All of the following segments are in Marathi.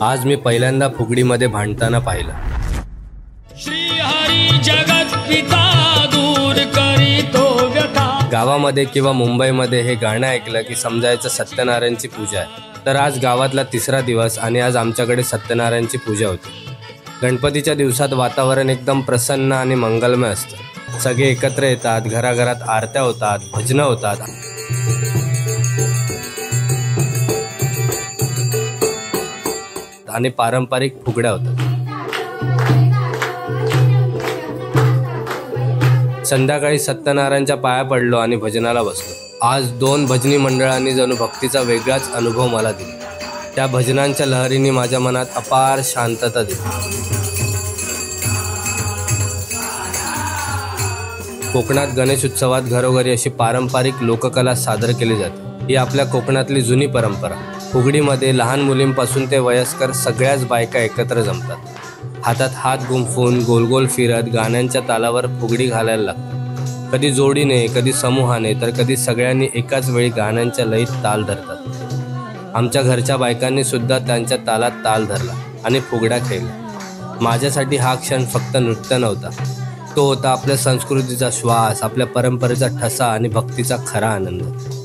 आज मी पहिल्यांदा फुगडीमध्ये भांडताना पाहिलं। श्री हरी जगत पिता दूर करीतो व्यथा। गावामध्ये किंवा मुंबईमध्ये हे गाणं ऐकलं की समजायचं सत्यनारायणची पूजा आहे। तर आज गावातला तिसरा दिवस आणि आज आमच्याकडे सत्यनारायणची पूजा होती। गणपतीच्या दिवसात वातावरण एकदम प्रसन्न आणि मंगलमय असतं। सगळे एकत्र येतात, घराघरात आरत्या होतात, भजनं होतात आणि पारंपरिक फुगड्या होतात। संध्याकाळी सत्यनारायणच्या पाया पडलो आणि भजनाला बसलो। आज 2 भजनी मंडळांनी जणू भक्तीचा वेगळाच अनुभव मला दिला। त्या भजनांच्या लहरींनी माझ्या मनात अपार शांतता दिली। कोकणात गणेश उत्सवात घरोघरी अशी पारंपरिक लोककला सादर केली जाते। ही आपल्या कोकणातली जुनी परंपरा। फुगडीमध्ये लहान मुलींपासून ते वयस्कर सगळ्याच बायका एकत्र जमतात। हातात हात गुंफून गोल गोल फिरत गाण्यांच्या तालावर फुगडी घालायला लागतात। कधी जोडीने, कधी समूहाने, तर कधी सगळ्यांनी एकाच वेळी गाण्यांच्या लयीत ताल धरतात। आमच्या घरच्या बायकांनी सुद्धा त्यांच्या तालात ताल धरला आणि फुगड्या खेळल्या। माझ्यासाठी हा क्षण फक्त नृत्य नव्हता, तो होता आपल्या संस्कृतीचा श्वास, आपल्या परंपरेचा ठसा आणि भक्तीचा खरा आनंद।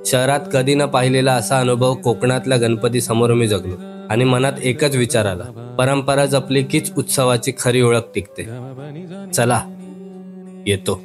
शहरात कधी न पाहिलेला असा अनुभव कोकणातल्या गणपती समोर मी जगलो आणि मनात एकच विचार आला, परंपरा जपली कीच उत्सवाची खरी ओळख टिकते। चला, येतो।